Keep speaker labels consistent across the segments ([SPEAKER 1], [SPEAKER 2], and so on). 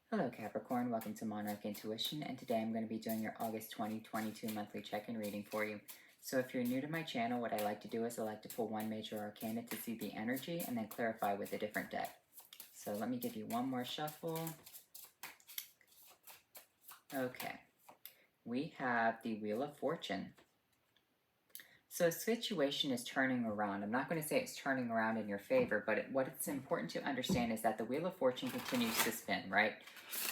[SPEAKER 1] Hello Capricorn, welcome to Monarch Intuition, and today I'm going to be doing your August 2022 monthly check-in reading for you. So if you're new to my channel, what I like to do is I like to pull one major arcana to see the energy and then clarify with a different deck. So let me give you one more shuffle. Okay, we have the Wheel of Fortune. So a situation is turning around. I'm not going to say it's turning around in your favor, but what it's important to understand is that the Wheel of Fortune continues to spin, right?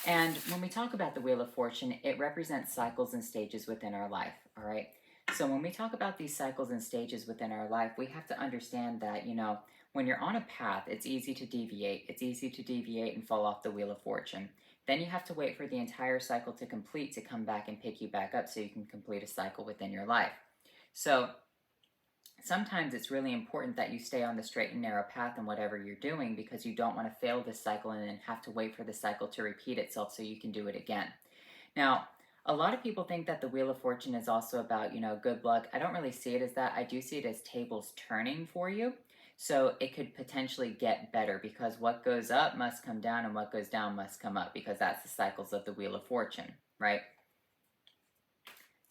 [SPEAKER 1] And when we talk about the Wheel of Fortune, it represents cycles and stages within our life, all right? So when we talk about these cycles and stages within our life, we have to understand that, when you're on a path, it's easy to deviate. It's easy to deviate and fall off the Wheel of Fortune. Then you have to wait for the entire cycle to complete to come back and pick you back up so you can complete a cycle within your life. So sometimes it's really important that you stay on the straight and narrow path in whatever you're doing, because you don't want to fail this cycle and then have to wait for the cycle to repeat itself so you can do it again. Now, a lot of people think that the Wheel of Fortune is also about, good luck. I don't really see it as that. I do see it as tables turning for you. So it could potentially get better, because what goes up must come down and what goes down must come up, because that's the cycles of the Wheel of Fortune, right?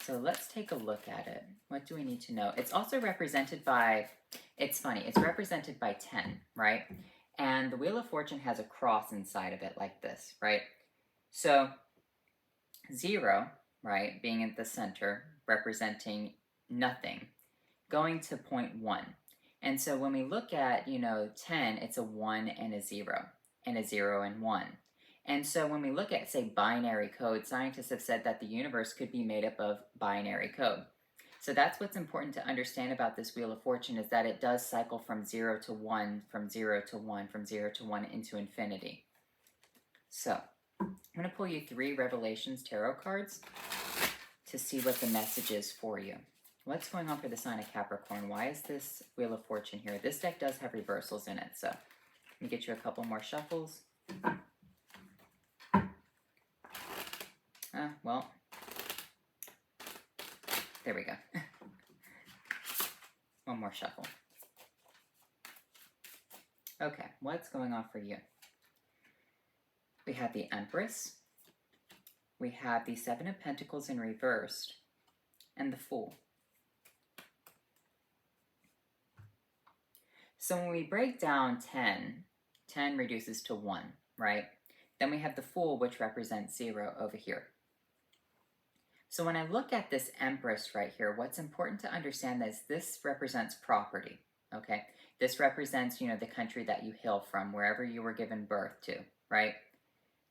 [SPEAKER 1] So let's take a look at it. What do we need to know? It's also represented by, it's funny, it's represented by 10, right? And the Wheel of Fortune has a cross inside of it like this, right? So 0, right, being at the center, representing nothing, going to point 1. And so when we look at, 10, it's a 1 and a 0, and a 0 and 1. And so when we look at, say, binary code, scientists have said that the universe could be made up of binary code. So that's what's important to understand about this Wheel of Fortune, is that it does cycle from 0 to 1, from 0 to 1, from 0 to 1 into infinity. So I'm going to pull you 3 Revelations Tarot cards to see what the message is for you. What's going on for the sign of Capricorn? Why is this Wheel of Fortune here? This deck does have reversals in it, so let me get you a couple more shuffles. Well, there we go. One more shuffle. Okay, what's going on for you? We have the Empress. We have the Seven of Pentacles in reversed, and the Fool. So when we break down 10 reduces to 1, right? Then we have the Fool, which represents 0 over here. So when I look at this Empress right here, what's important to understand is this represents property, okay? This represents, the country that you hail from, wherever you were given birth to, right?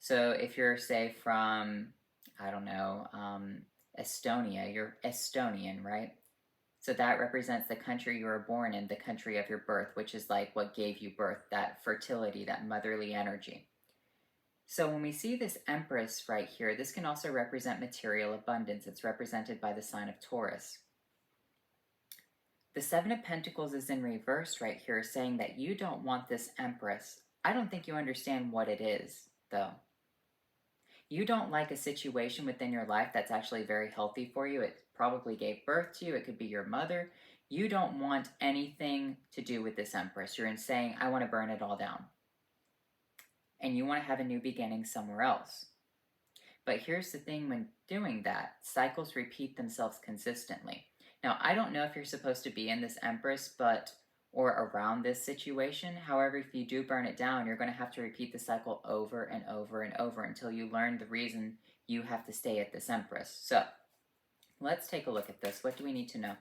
[SPEAKER 1] So if you're, say, from, I don't know, Estonia, you're Estonian, right? So that represents the country you were born in, the country of your birth, which is like what gave you birth, that fertility, that motherly energy. So when we see this Empress right here, this can also represent material abundance. It's represented by the sign of Taurus. The Seven of Pentacles is in reverse right here, saying that you don't want this Empress. I don't think you understand what it is, though. You don't like a situation within your life that's actually very healthy for you. It probably gave birth to you. It could be your mother. You don't want anything to do with this Empress. You're saying, I want to burn it all down. And you want to have a new beginning somewhere else. But here's the thing, when doing that, cycles repeat themselves consistently. Now, I don't know if you're supposed to be in this Empress, or around this situation. However, if you do burn it down, you're going to have to repeat the cycle over and over and over until you learn the reason you have to stay at this Empress. So, let's take a look at this. What do we need to know?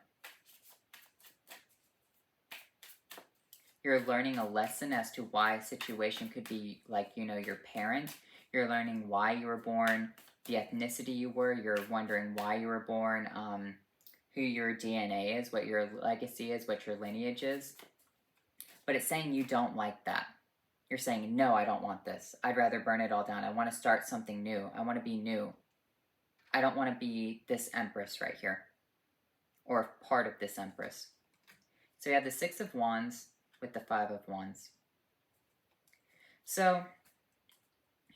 [SPEAKER 1] You're learning a lesson as to why a situation could be like, your parent. You're learning why you were born, the ethnicity you were. You're wondering why you were born, who your DNA is, what your legacy is, what your lineage is. But it's saying you don't like that. You're saying, no, I don't want this. I'd rather burn it all down. I want to start something new. I want to be new. I don't want to be this Empress right here, or part of this Empress. So you have the Six of Wands with the Five of Wands. So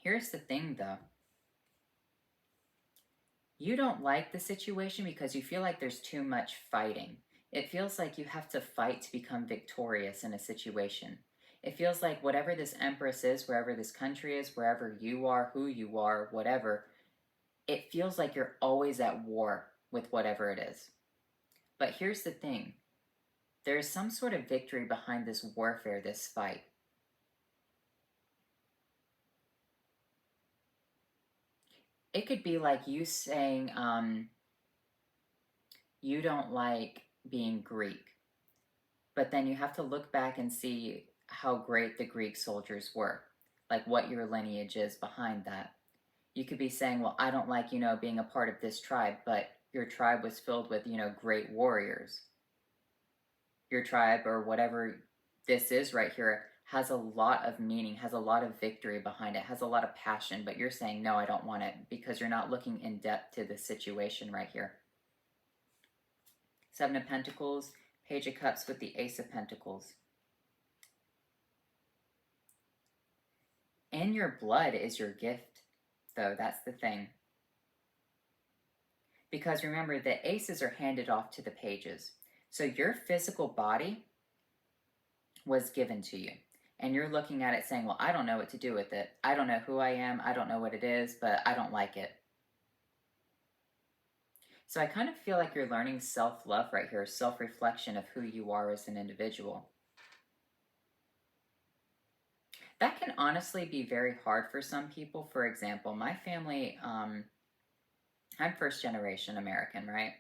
[SPEAKER 1] here's the thing, though. You don't like the situation because you feel like there's too much fighting. It feels like you have to fight to become victorious in a situation. It feels like whatever this Empress is, wherever this country is, wherever you are, who you are, whatever, it feels like you're always at war with whatever it is. But here's the thing. There is some sort of victory behind this warfare, this fight. It could be like you saying you don't like being Greek, but then you have to look back and see how great the Greek soldiers were, like what your lineage is behind that. You could be saying, well, I don't like, being a part of this tribe, but your tribe was filled with, great warriors. Your tribe or whatever this is right here has a lot of meaning, has a lot of victory behind it, has a lot of passion, but you're saying, no, I don't want it because you're not looking in depth to the situation right here. Seven of Pentacles, Page of Cups with the Ace of Pentacles. In your blood is your gift, though. That's the thing. Because remember, the aces are handed off to the pages. So your physical body was given to you. And you're looking at it saying, well, I don't know what to do with it. I don't know who I am. I don't know what it is, but I don't like it. So I kind of feel like you're learning self-love right here, self-reflection of who you are as an individual. That can honestly be very hard for some people. For example, my family, I'm first generation American, right?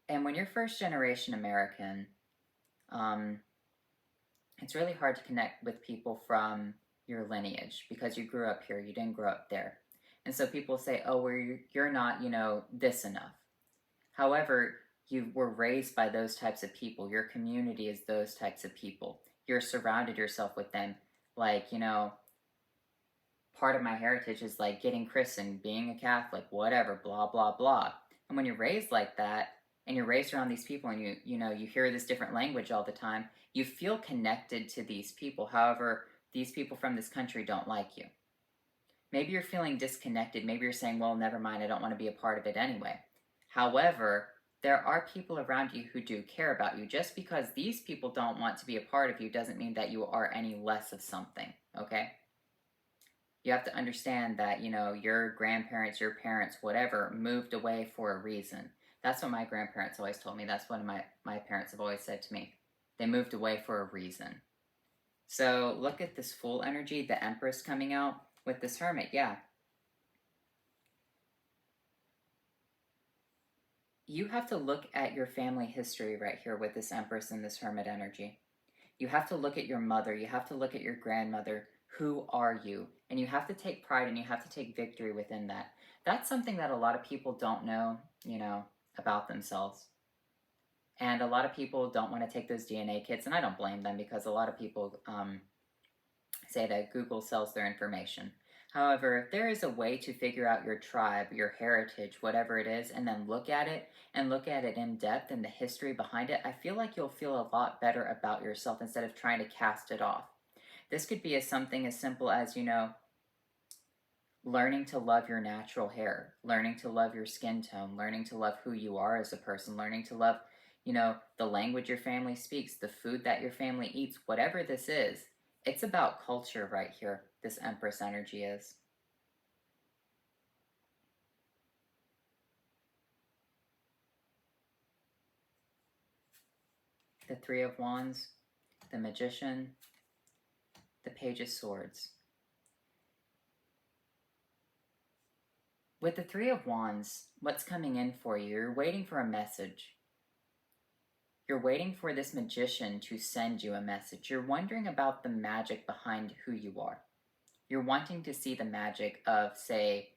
[SPEAKER 1] And when you're first generation American, it's really hard to connect with people from your lineage because you grew up here, you didn't grow up there. And so people say, oh, well, you're not, this enough. However, you were raised by those types of people. Your community is those types of people. You're surrounded yourself with them. Like, part of my heritage is like getting christened, being a Catholic, whatever, blah, blah, blah. And when you're raised like that, and you're raised around these people and you hear this different language all the time, you feel connected to these people. However, these people from this country don't like you. Maybe you're feeling disconnected. Maybe you're saying, well, never mind, I don't want to be a part of it anyway. However, there are people around you who do care about you. Just because these people don't want to be a part of you doesn't mean that you are any less of something, okay? You have to understand that, your grandparents, your parents, whatever, moved away for a reason. That's what my grandparents always told me. That's what my parents have always said to me. They moved away for a reason. So look at this Fool energy, the Empress coming out with this Hermit. Yeah. You have to look at your family history right here with this Empress and this Hermit energy. You have to look at your mother. You have to look at your grandmother. Who are you? And you have to take pride and you have to take victory within that. That's something that a lot of people don't know, about themselves. And a lot of people don't want to take those DNA kits, and I don't blame them because a lot of people say that Google sells their information. However, if there is a way to figure out your tribe, your heritage, whatever it is, and then look at it in depth and the history behind it, I feel like you'll feel a lot better about yourself instead of trying to cast it off. This could be something as simple as, learning to love your natural hair, learning to love your skin tone, learning to love who you are as a person, learning to love, the language your family speaks, the food that your family eats, whatever this is. It's about culture right here, this Empress energy is. The Three of Wands, the Magician, the Page of Swords. With the Three of Wands, what's coming in for you? You're waiting for a message. You're waiting for this magician to send you a message. You're wondering about the magic behind who you are. You're wanting to see the magic of, say,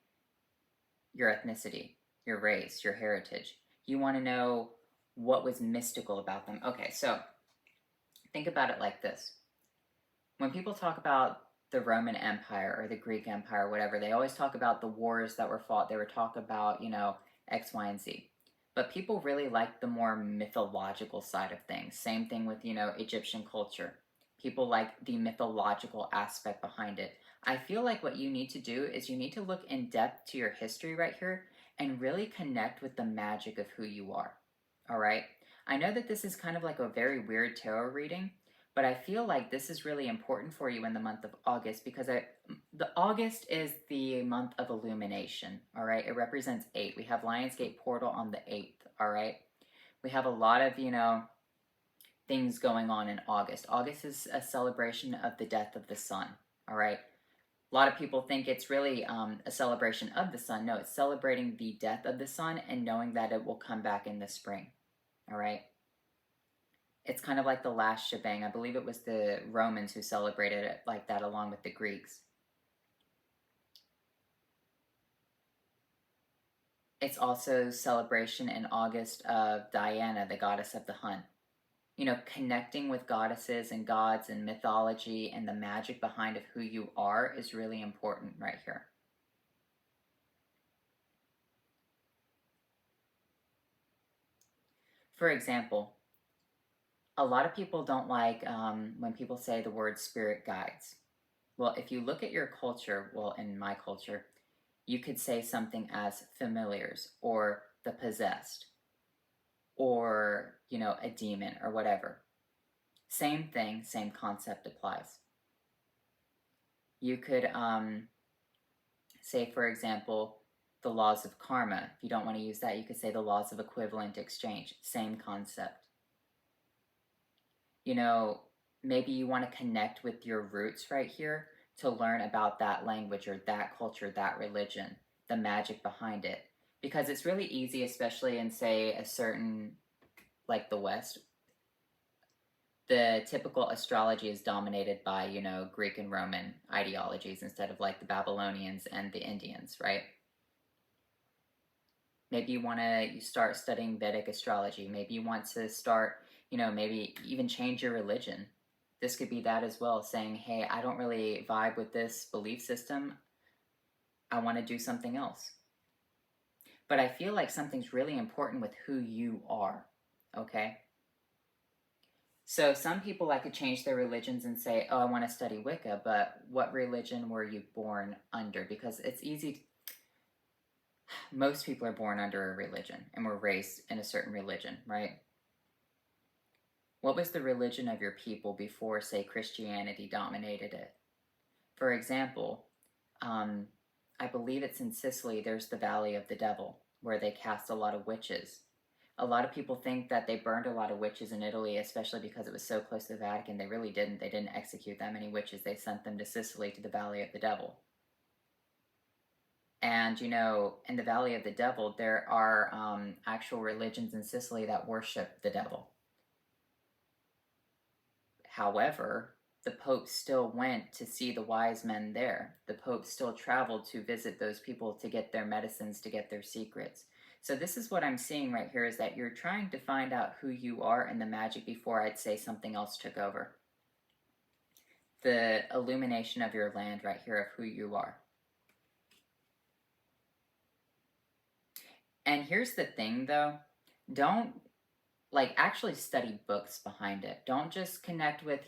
[SPEAKER 1] your ethnicity, your race, your heritage. You want to know what was mystical about them. Okay, so think about it like this. When people talk about the Roman Empire or the Greek Empire, whatever, they always talk about the wars that were fought. They would talk about, X, Y, and Z. But people really like the more mythological side of things. Same thing with, Egyptian culture. People like the mythological aspect behind it. I feel like what you need to do is you need to look in depth to your history right here and really connect with the magic of who you are. All right? I know that this is kind of like a very weird tarot reading, But I feel like this is really important for you in the month of August because the August is the month of illumination, all right? It represents 8. We have Lionsgate Portal on the 8th, all right? We have a lot of, things going on in August. August is a celebration of the death of the sun, all right? A lot of people think it's really a celebration of the sun. No, it's celebrating the death of the sun and knowing that it will come back in the spring, all right? It's kind of like the last shebang. I believe it was the Romans who celebrated it like that along with the Greeks. It's also celebration in August of Diana, the goddess of the hunt. Connecting with goddesses and gods and mythology and the magic behind of who you are is really important right here. For example, a lot of people don't like when people say the word spirit guides. Well, if you look at your culture, well, in my culture, you could say something as familiars or the possessed or, a demon or whatever. Same thing, same concept applies. You could say, for example, the laws of karma. If you don't want to use that, you could say the laws of equivalent exchange. Same concept. Maybe you want to connect with your roots right here to learn about that language or that culture, that religion, the magic behind it. Because it's really easy, especially in, say, a certain, like the West, the typical astrology is dominated by, Greek and Roman ideologies instead of like the Babylonians and the Indians, right? Maybe you want to start studying Vedic astrology. Maybe you want to start, maybe even change your religion. This could be that as well, saying, hey, I don't really vibe with this belief system. I want to do something else. But I feel like something's really important with who you are, okay? So some people like to change their religions and say, oh, I want to study Wicca, but what religion were you born under? Because it's easy. Most people are born under a religion and were raised in a certain religion, right? What was the religion of your people before, say, Christianity dominated it? For example, I believe it's in Sicily, there's the Valley of the Devil, where they cast a lot of witches. A lot of people think that they burned a lot of witches in Italy, especially because it was so close to the Vatican. They really didn't. They didn't execute that many witches. They sent them to Sicily, to the Valley of the Devil. And, in the Valley of the Devil, there are actual religions in Sicily that worship the devil. However, the Pope still went to see the wise men there. The Pope still traveled to visit those people to get their medicines, to get their secrets. So this is what I'm seeing right here, is that you're trying to find out who you are and the magic before, I'd say, something else took over. The illumination of your land right here of who you are. And here's the thing, though. Don't, actually study books behind it. Don't just connect with,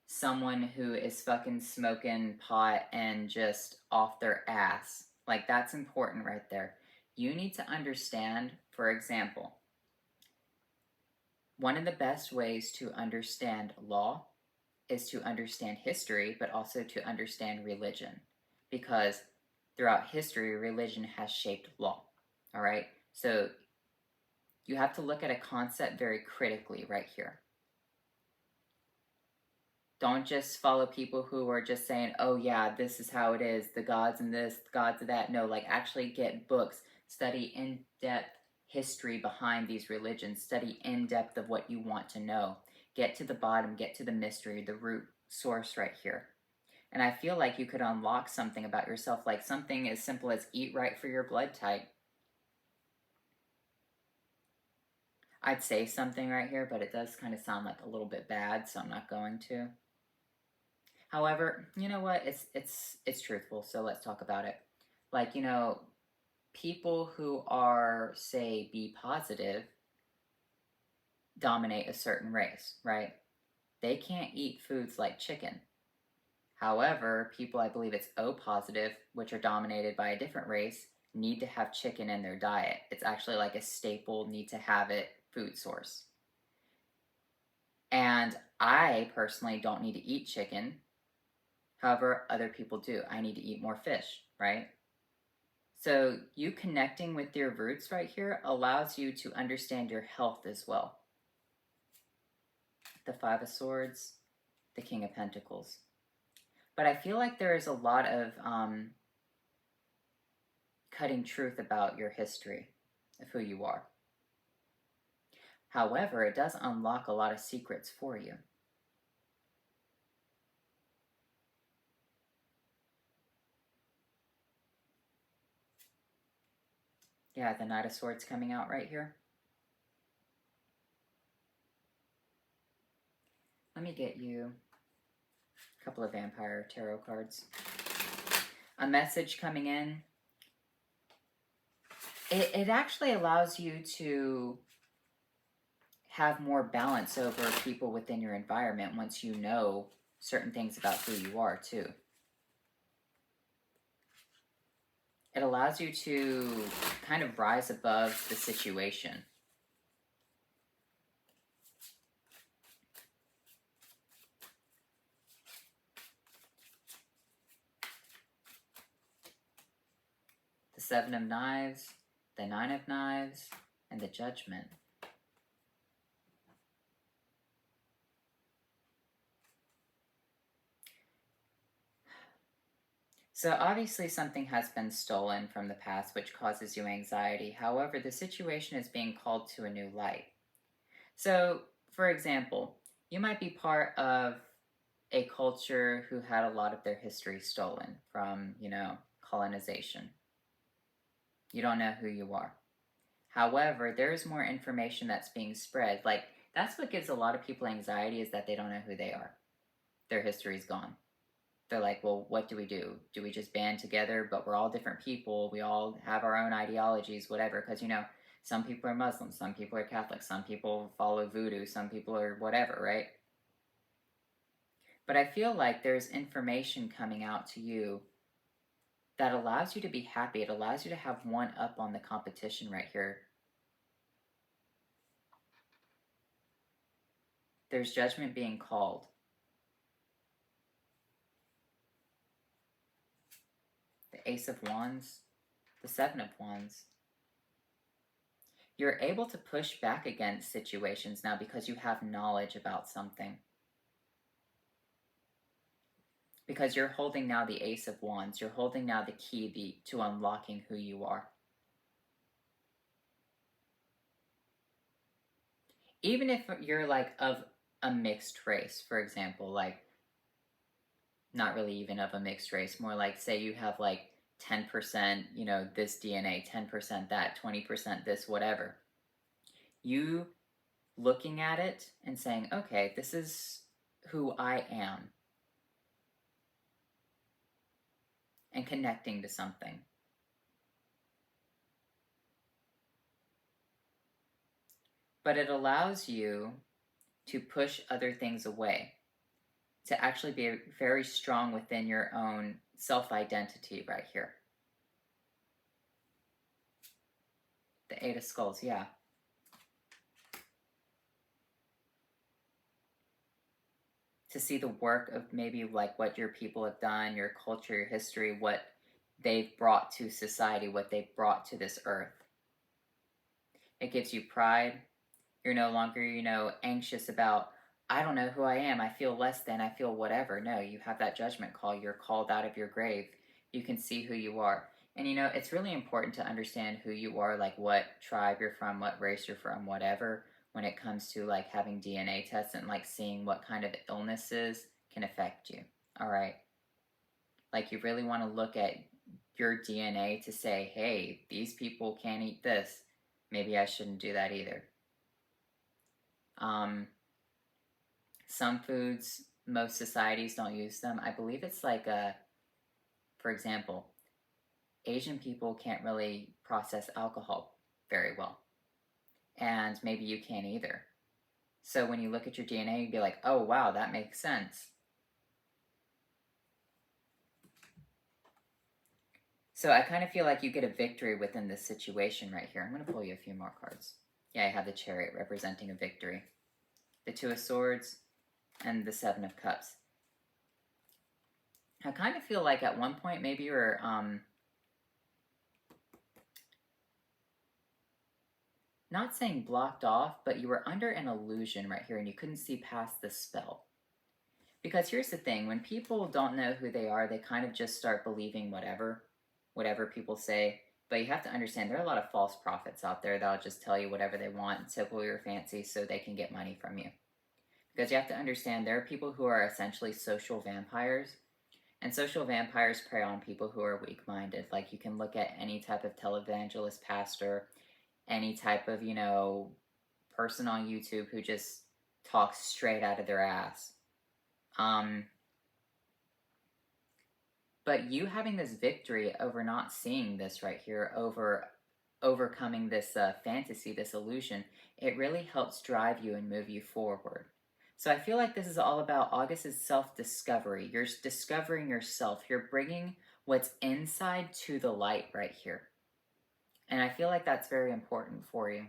[SPEAKER 1] someone who is fucking smoking pot and just off their ass. That's important right there. You need to understand, for example, one of the best ways to understand law is to understand history, but also to understand religion. Because throughout history, religion has shaped law. All right? So you have to look at a concept very critically right here. Don't just follow people who are just saying, oh yeah, this is how it is, the gods and this, the gods of that. No, actually get books, study in-depth history behind these religions, study in-depth of what you want to know. Get to the bottom, get to the mystery, the root source right here. And I feel like you could unlock something about yourself, like something as simple as eat right for your blood type. I'd say something right here, but it does kind of sound like a little bit bad, so I'm not going to. However, you know what? It's truthful, so let's talk about it. People who are, say, B positive dominate a certain race, right? They can't eat foods like chicken. However, people, I believe it's O positive, which are dominated by a different race, need to have chicken in their diet. It's actually like a staple, need to have it food source. And I personally don't need to eat chicken. However, other people do. I need to eat more fish, right? So you connecting with your roots right here allows you to understand your health as well. The Five of Swords, the King of Pentacles. But I feel like there is a lot of cutting truth about your history of who you are. However, it does unlock a lot of secrets for you. Yeah, the Knight of Swords coming out right here. Let me get you a couple of Vampire Tarot cards. A message coming in. It actually allows you to have more balance over people within your environment once you know certain things about who you are too. It allows you to kind of rise above the situation. The Seven of Knives, the Nine of Knives, and the Judgment. So obviously something has been stolen from the past which causes you anxiety. However, the situation is being called to a new light. So, for example, you might be part of a culture who had a lot of their history stolen from, colonization. You don't know who you are. However, there's more information that's being spread. Like, that's what gives a lot of people anxiety, is that they don't know who they are. Their history's gone. They're like, well, what do we do? Do we just band together? But we're all different people. We all have our own ideologies, whatever. Because, some people are Muslims, some people are Catholic, some people follow voodoo, some people are whatever, right? But I feel like there's information coming out to you that allows you to be happy. It allows you to have one up on the competition right here. There's judgment being called. The Ace of Wands, the Seven of Wands. You're able to push back against situations now because you have knowledge about something. Because you're holding now the Ace of Wands. You're holding now the key to unlocking who you are. Even if you're like of a mixed race, for example, like not really even of a mixed race, more like say you have like 10%, this DNA, 10% that, 20% this, whatever. You looking at it and saying, okay, this is who I am. And connecting to something. But it allows you to push other things away, to actually be very strong within your own self-identity right here. The Eight of Skulls, yeah. To see the work of maybe like what your people have done, your culture, your history, what they've brought to society, what they've brought to this earth. It gives you pride. You're no longer, anxious about, I don't know who I am. I feel less than, I feel whatever. No, you have that judgment call. You're called out of your grave. You can see who you are. And, it's really important to understand who you are, like what tribe you're from, what race you're from, whatever, when it comes to like having DNA tests and like seeing what kind of illnesses can affect you. All right. Like you really want to look at your DNA to say, hey, these people can't eat this. Maybe I shouldn't do that either. Some foods, most societies don't use them. I believe it's like for example, Asian people can't really process alcohol very well. And maybe you can't either. So when you look at your DNA, you'd be like, oh wow, that makes sense. So I kind of feel like you get a victory within this situation right here. I'm going to pull you a few more cards. Yeah, I have the Chariot representing a victory. the Two of Swords, and the Seven of Cups. I kind of feel like at one point maybe you were not saying blocked off, but you were under an illusion right here and you couldn't see past the spell. Because here's the thing, when people don't know who they are, they kind of just start believing whatever people say. But you have to understand there are a lot of false prophets out there that'll just tell you whatever they want and tickle your fancy so they can get money from you. Because you have to understand there are people who are essentially social vampires. And social vampires prey on people who are weak-minded. Like you can look at any type of televangelist pastor, any type of, person on YouTube who just talks straight out of their ass. But you having this victory over not seeing this right here, over overcoming this fantasy, this illusion, it really helps drive you and move you forward. So I feel like this is all about August's self-discovery. You're discovering yourself. You're bringing what's inside to the light right here. And I feel like that's very important for you.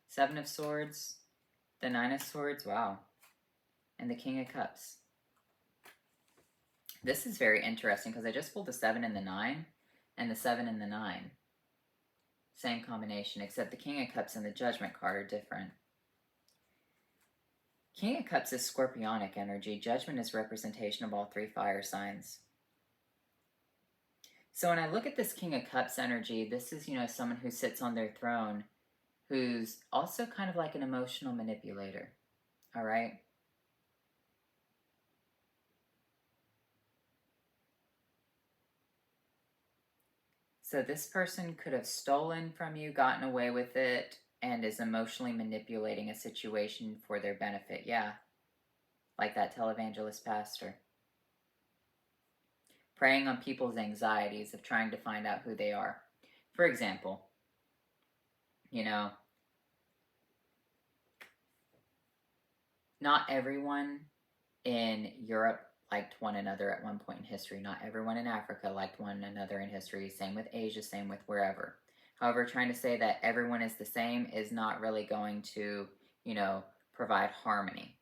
[SPEAKER 1] Seven of Swords, the Nine of Swords, wow. And the King of Cups. This is very interesting because I just pulled the 7 and the 9, and the 7 and the 9. Same combination, except the King of Cups and the Judgment card are different. King of Cups is scorpionic energy. Judgment is representation of all 3 fire signs. So when I look at this King of Cups energy, this is, someone who sits on their throne, who's also kind of like an emotional manipulator. All right? So this person could have stolen from you, gotten away with it, and is emotionally manipulating a situation for their benefit. Yeah, like that televangelist pastor. Preying on people's anxieties of trying to find out who they are. For example, not everyone in Europe liked one another at one point in history. Not everyone in Africa liked one another in history. Same with Asia, same with wherever. However, trying to say that everyone is the same is not really going to, provide harmony.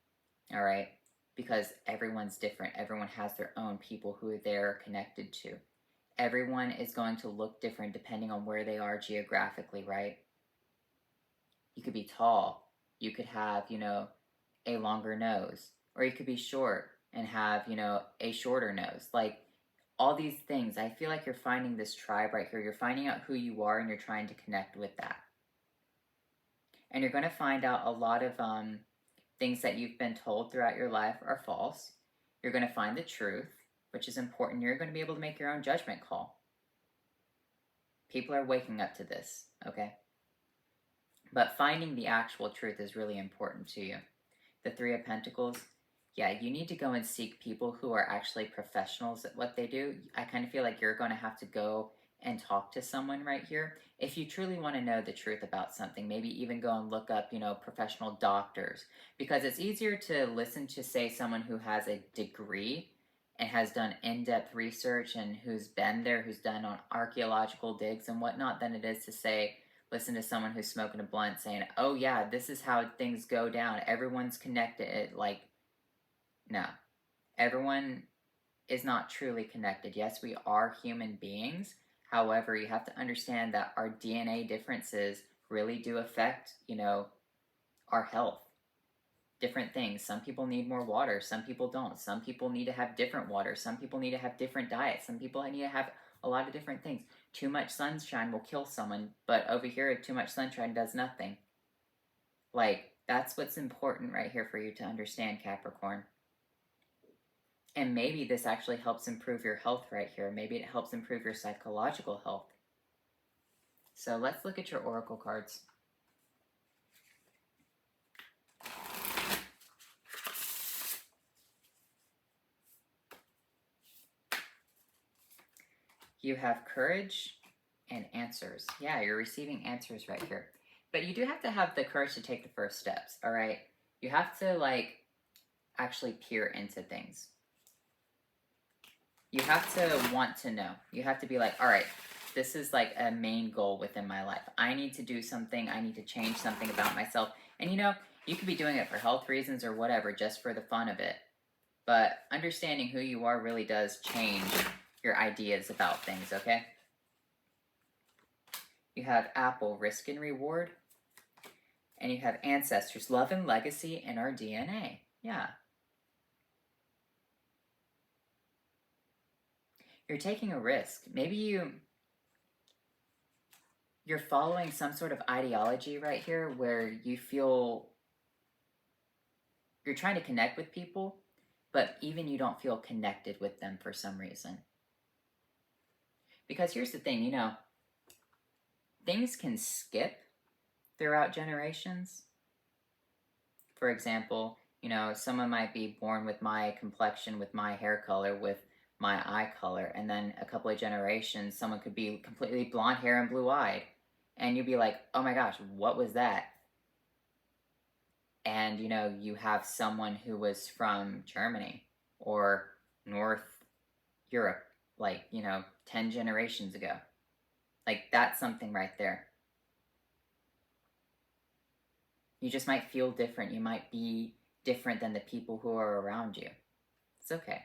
[SPEAKER 1] All right? Because everyone's different. Everyone has their own people who they're connected to. Everyone is going to look different depending on where they are geographically, right? You could be tall. You could have, a longer nose. Or you could be short and have, a shorter nose. Like, all these things, I feel like you're finding this tribe right here. You're finding out who you are and you're trying to connect with that. And you're going to find out a lot of things that you've been told throughout your life are false. You're going to find the truth, which is important. You're going to be able to make your own judgment call. People are waking up to this, okay? But finding the actual truth is really important to you. The Three of Pentacles, yeah, you need to go and seek people who are actually professionals at what they do. I kind of feel like you're going to have to go and talk to someone right here. If you truly want to know the truth about something, maybe even go and look up, professional doctors. Because it's easier to listen to, say, someone who has a degree and has done in-depth research and who's been there, who's done on archaeological digs and whatnot, than it is to say, listen to someone who's smoking a blunt saying, oh yeah, this is how things go down. Everyone's connected. Like, no. Everyone is not truly connected. Yes, we are human beings. However, you have to understand that our DNA differences really do affect, our health. Different things. Some people need more water. Some people don't. Some people need to have different water. Some people need to have different diets. Some people need to have a lot of different things. Too much sunshine will kill someone, but over here, too much sunshine does nothing. Like, that's what's important right here for you to understand, Capricorn. And maybe this actually helps improve your health right here. Maybe it helps improve your psychological health. So let's look at your oracle cards. You have courage and answers. Yeah, you're receiving answers right here. But you do have to have the courage to take the first steps, all right? You have to, actually peer into things. You have to want to know. You have to be like, all right, this is like a main goal within my life. I need to do something. I need to change something about myself. And you know, you could be doing it for health reasons or whatever, just for the fun of it. But understanding who you are really does change your ideas about things, okay? You have Apple, risk and reward. And you have ancestors, love and legacy in our DNA. Yeah. You're taking a risk. Maybe you're following some sort of ideology right here where you feel you're trying to connect with people, but even you don't feel connected with them for some reason. Because here's the thing, you know, things can skip throughout generations. For example, you know, someone might be born with my complexion, with my hair color, with my eye color, and then a couple of generations, someone could be completely blonde hair and blue eyed. And you'd be like, oh my gosh, what was that? And, you know, you have someone who was from Germany or North Europe, like, you know, 10 generations ago. Like, that's something right there. You just might feel different. You might be different than the people who are around you. It's okay.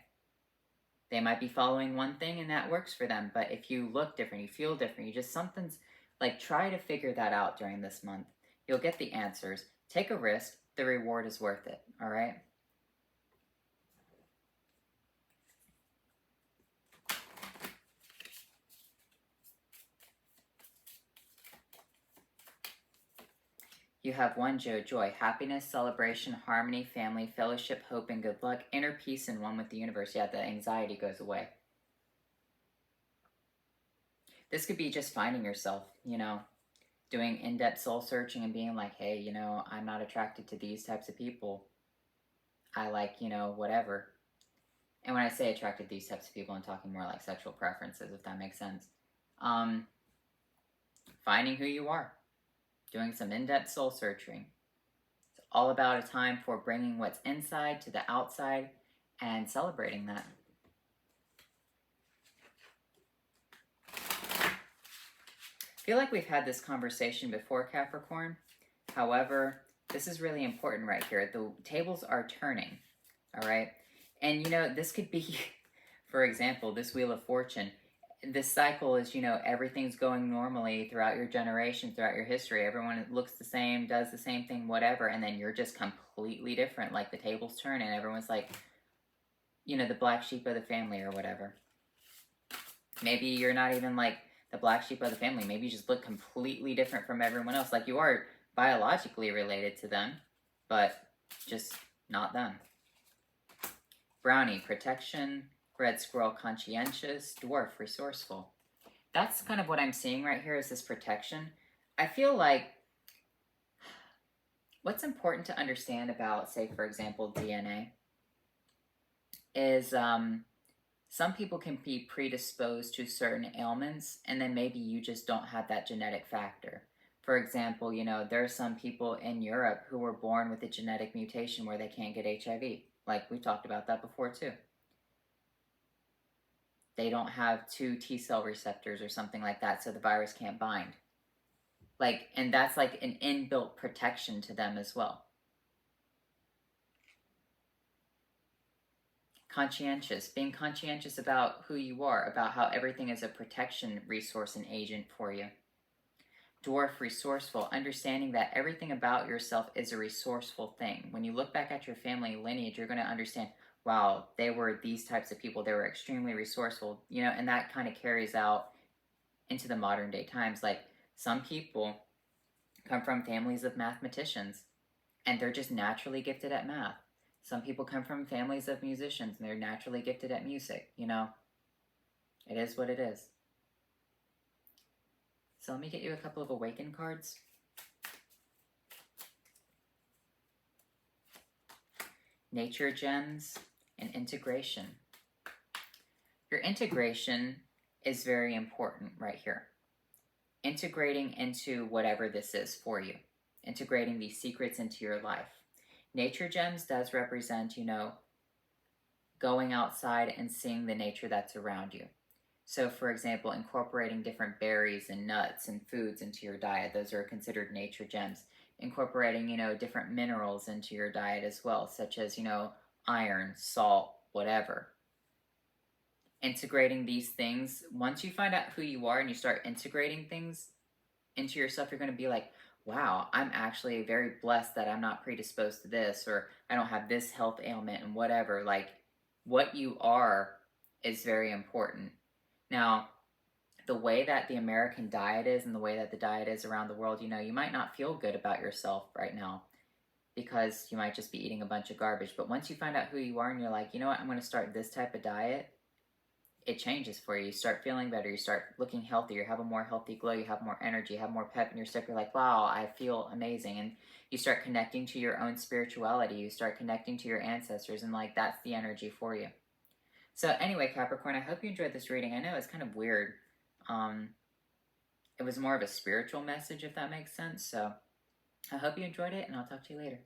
[SPEAKER 1] They might be following one thing and that works for them, but if you look different, you feel different, you just something's like, try to figure that out during this month. You'll get the answers. Take a risk. The reward is worth it. All right? You have one joy, happiness, celebration, harmony, family, fellowship, hope, and good luck, inner peace, and one with the universe. Yeah, the anxiety goes away. This could be just finding yourself, you know, doing in-depth soul searching and being like, hey, you know, I'm not attracted to these types of people. I like, you know, whatever. And when I say attracted to these types of people, I'm talking more like sexual preferences, if that makes sense. Finding who you are, doing some in-depth soul searching. It's all about a time for bringing what's inside to the outside and celebrating that. I feel like we've had this conversation before, Capricorn. However, this is really important right here. The tables are turning, all right? And, you know, this could be, for example, this Wheel of Fortune. This cycle is, you know, everything's going normally throughout your generation, throughout your history. Everyone looks the same, does the same thing, whatever. And then you're just completely different. Like the tables turn and everyone's like, you know, the black sheep of the family or whatever. Maybe you're not even like the black sheep of the family. Maybe you just look completely different from everyone else. Like you are biologically related to them, but just not them. Brownie, protection. Red squirrel, conscientious. Dwarf, resourceful. That's kind of what I'm seeing right here is this protection. I feel like what's important to understand about, say, for example, DNA is some people can be predisposed to certain ailments, and then maybe you just don't have that genetic factor. For example, you know, there are some people in Europe who were born with a genetic mutation where they can't get HIV. Like we talked about that before too. They don't have 2 T cell receptors or something like that, so the virus can't bind. Like, and that's like an inbuilt protection to them as well. Conscientious, being conscientious about who you are, about how everything is a protection resource and agent for you. Dwarf, resourceful, understanding that everything about yourself is a resourceful thing. When you look back at your family lineage, you're going to understand, wow, they were these types of people. They were extremely resourceful, you know, and that kind of carries out into the modern day times. Like some people come from families of mathematicians and they're just naturally gifted at math. Some people come from families of musicians and they're naturally gifted at music, you know. It is what it is. So let me get you a couple of Awaken cards. Nature gems and integration. Your integration is very important right here. Integrating into whatever this is for you. Integrating these secrets into your life. Nature gems does represent, you know, going outside and seeing the nature that's around you. So, for example, incorporating different berries and nuts and foods into your diet. Those are considered nature gems. incorporating, different minerals into your diet as well, such as, iron, salt, whatever. Integrating these things, once you find out who you are and you start integrating things into yourself, you're going to be like, wow, I'm actually very blessed that I'm not predisposed to this, or I don't have this health ailment and whatever. Like, what you are is very important. Now, the way that the American diet is and the way that the diet is around the world, you might not feel good about yourself right now because you might just be eating a bunch of garbage. But once you find out who you are and you're like, you know what, I'm going to start this type of diet, it changes for you. You start feeling better. You start looking healthier. You have a more healthy glow. You have more energy. You have more pep in your step. You're like, wow, I feel amazing. And you start connecting to your own spirituality. You start connecting to your ancestors. And like, that's the energy for you. So anyway, Capricorn, I hope you enjoyed this reading. I know it's kind of weird. It was more of a spiritual message, if that makes sense. So I hope you enjoyed it, and I'll talk to you later.